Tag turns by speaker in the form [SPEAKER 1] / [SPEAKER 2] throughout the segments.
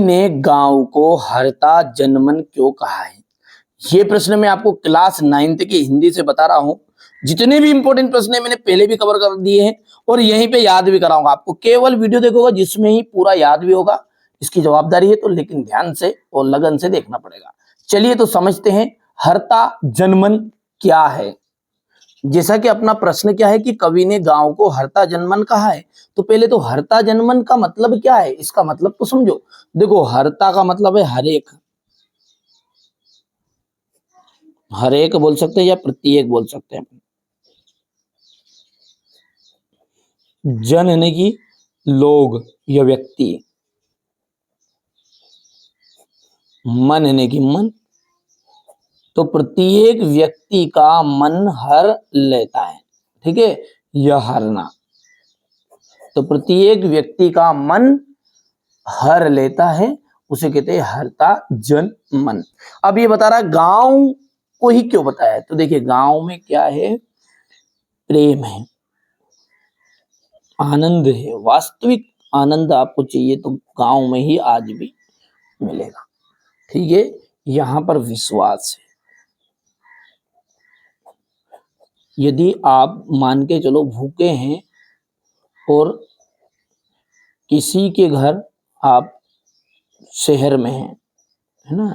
[SPEAKER 1] ने गांव को हरता जनमन क्यों कहा है? ये प्रश्न मैं आपको क्लास 9th की हिंदी से बता रहा हूं। जितने भी इंपॉर्टेंट प्रश्न है मैंने पहले भी कवर कर दिए हैं और यहीं पे याद भी कराऊंगा आपको। केवल वीडियो देखोगा जिसमें ही पूरा याद भी होगा, इसकी जवाबदारी है, तो लेकिन ध्यान से और लगन से देखना पड़ेगा। चलिए तो समझते हैं हरता जनमन क्या है। जैसा कि अपना प्रश्न क्या है कि कवि ने गांव को हरता जनमन कहा है, तो पहले तो हरता जनमन का मतलब क्या है, इसका मतलब तो समझो। देखो, हरता का मतलब है हरेक, हरेक बोल सकते हैं या प्रत्येक बोल सकते हैं। जन यानी कि लोग या व्यक्ति, मन यानी कि मन, तो प्रत्येक व्यक्ति का मन हर लेता है। ठीक है, यह हरना, तो प्रत्येक व्यक्ति का मन हर लेता है, उसे कहते हैं हरता जन मन। अब ये बता रहा है गांव को ही क्यों बताया है, तो देखिए गांव में क्या है, प्रेम है, आनंद है। वास्तविक आनंद आपको चाहिए तो गांव में ही आज भी मिलेगा। ठीक है, यहां पर विश्वास है। यदि आप मान के चलो भूखे हैं और किसी के घर आप शहर में हैं, है ना,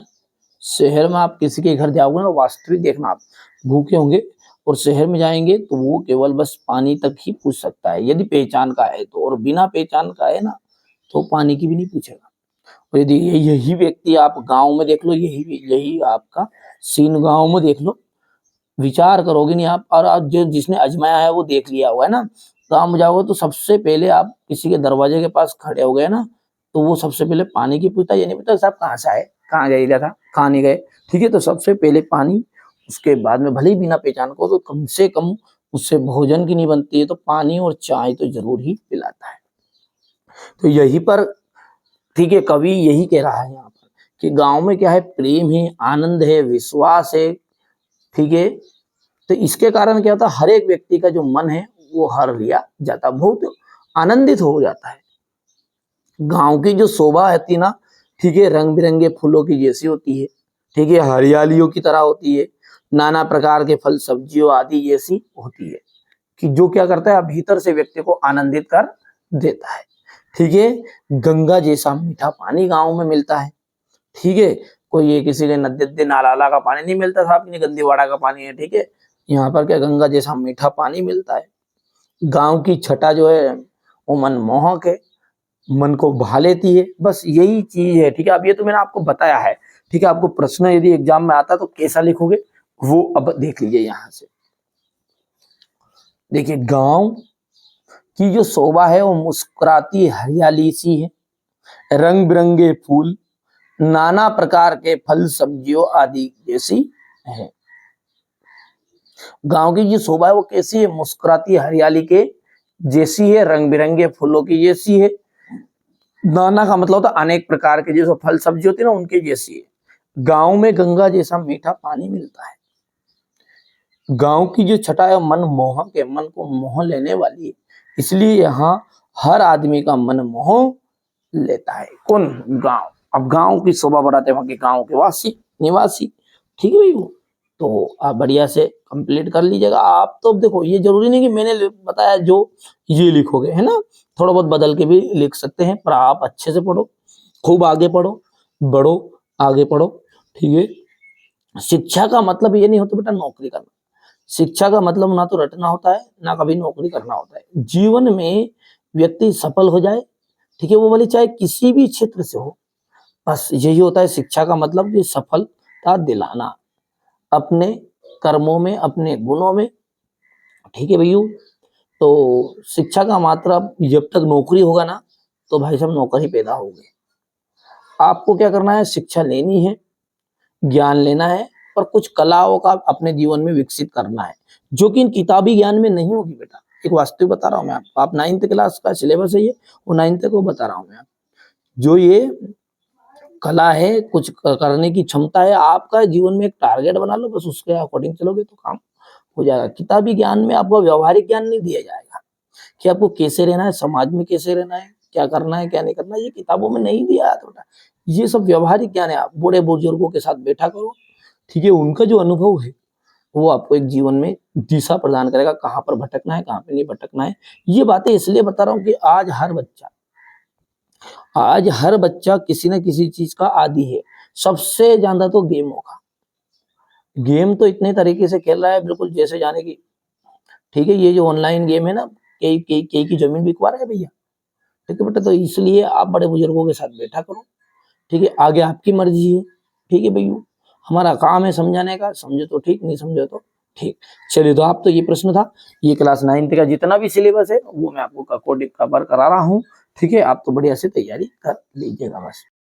[SPEAKER 1] शहर में आप किसी के घर जाओगे ना, वास्तविक देखना, आप भूखे होंगे और शहर में जाएंगे तो वो केवल बस पानी तक ही पूछ सकता है, यदि पहचान का है तो, और बिना पहचान का है ना तो पानी की भी नहीं पूछेगा। और यदि यही व्यक्ति आप गांव में देख लो, यही आपका सीन गांव में देख लो, विचार करोगे नहीं आप, और आप जो जिसने अजमाया है वो देख लिया हुआ है ना, गाँव में जाओगे तो सबसे पहले आप किसी के दरवाजे के पास खड़े हो गए ना, तो वो सबसे पहले पानी की पूछता है, ये नहीं पूछता साहब कहाँ से आए, कहाँ गए था, कहाँ नहीं गए। ठीक है, तो सबसे पहले पानी, उसके बाद में भले ही बिना पहचान को तो कम से कम उससे भोजन की नहीं बनती है तो पानी और चाय तो जरूर ही पिलाता है। तो यही पर, ठीक है, कवि यही कह रहा है यहाँ पर कि गांव में क्या है, प्रेम है, आनंद है, विश्वास है। ठीक है, तो इसके कारण क्या होता है, हर एक व्यक्ति का जो मन है वो हर लिया जाता, बहुत आनंदित हो जाता है। गांव की जो शोभा होती ना, ठीक है, रंग बिरंगे फूलों की जैसी होती है। ठीक है, हरियालियों की तरह होती है, नाना प्रकार के फल सब्जियों आदि जैसी होती है, कि जो क्या करता है, भीतर से व्यक्ति को आनंदित कर देता है। ठीक है, गंगा जैसा मीठा पानी गांव में मिलता है। ठीक है, कोई ये किसी के नदी नाला का पानी नहीं मिलता साहब, गंदी वाड़ा का पानी है। ठीक है, यहाँ पर क्या गंगा जैसा मीठा पानी मिलता है। गांव की छटा जो है वो मनमोहक है, मन को भा लेती है, बस यही चीज है। ठीक है, अब ये तो मैंने आपको बताया है। ठीक है, आपको प्रश्न यदि एग्जाम में आता तो कैसा लिखोगे वो अब देख लीजिए। यहां से देखिए, गांव की जो शोभा है वो मुस्कुराती हरियाली सी है, रंग बिरंगे फूल, नाना प्रकार के फल सब्जियों आदि जैसी है। गांव की जो शोभा है वो कैसी है, मुस्कुराती हरियाली के जैसी है, रंग बिरंगे फूलों की जैसी है। नाना का मतलब होता है अनेक प्रकार के जो फल सब्जी होती है ना, उनके जैसी है। गांव में गंगा जैसा मीठा पानी मिलता है। गांव की जो छटा है मन मोहक है, मन को मोह लेने वाली है, इसलिए यहाँ हर आदमी का मन मोह लेता है। कौन? गांव। अब गांव की शोभा बढ़ाते हैं वहां के गांव के वासी निवासी। ठीक है भाई, वो तो आप बढ़िया से कंप्लीट कर लीजिएगा। आप तो देखो, ये जरूरी नहीं कि मैंने बताया जो ये लिखोगे, है ना, थोड़ा बहुत बदल के भी लिख सकते हैं, पर आप अच्छे से पढ़ो, खूब आगे पढ़ो, बढ़ो, आगे पढ़ो। ठीक है, शिक्षा का मतलब ये नहीं होता बेटा नौकरी करना। शिक्षा का मतलब ना तो रटना होता है, ना कभी नौकरी करना होता है। जीवन में व्यक्ति सफल हो जाए, ठीक है, वो वाली चाहे किसी भी क्षेत्र से हो, बस यही होता है शिक्षा का मतलब, कि सफलता दिलाना अपने कर्मों में, अपने गुणों में। ठीक है भैया, तो शिक्षा का मतलब जब तक नौकरी होगा ना, तो भाई साहब नौकर ही पैदा होंगे। आपको क्या करना है, शिक्षा लेनी है, ज्ञान लेना है, और कुछ कलाओं का अपने जीवन में विकसित करना है, जो कि इन किताबी ज्ञान में नहीं होगी बेटा। एक वास्तविक बता रहा हूं मैं आपको, आप 9th क्लास का सिलेबस है ये, वो 9th को बता रहा हूं मैं। जो ये कला है, कुछ करने की क्षमता है, आपका जीवन में एक टारगेट बना लो, बस उसके अकॉर्डिंग चलोगे तो काम हो जाएगा। किताबी ज्ञान में आपको व्यवहारिक ज्ञान नहीं दिया जाएगा कि आपको कैसे रहना है, समाज में कैसे रहना है, क्या करना है क्या नहीं करना, ये किताबों में नहीं दिया है बेटा। ये सब व्यवहारिक ज्ञान है। आप बूढ़े बुजुर्गों के साथ बैठा करो, ठीक है, उनका जो अनुभव है वो आपको एक जीवन में दिशा प्रदान करेगा, कहाँ पर भटकना है कहाँ पे नहीं भटकना है। ये बातें इसलिए बता रहा हूँ कि आज हर बच्चा किसी न किसी चीज का आदी है, सबसे ज्यादा तो गेमों का। गेम तो इतने तरीके से खेल रहा है बिल्कुल जैसे जाने की, ठीक है, ये जो ऑनलाइन गेम है ना, कई की जमीन बिकवा रहा है भैया, ठीक है बेटा। तो इसलिए आप बड़े बुजुर्गों के साथ बैठा करो, ठीक है, आगे आपकी मर्जी है, ठीक है भैया। हमारा काम है समझाने का, समझे तो ठीक, नहीं समझे तो ठीक। चलिए, तो आप तो ये प्रश्न था, ये क्लास 9th का जितना भी सिलेबस है वो मैं आपको अकॉर्डिंग कवर करा रहा हूँ, ठीक है। आप तो बढ़िया से तैयारी कर लीजिएगा बस।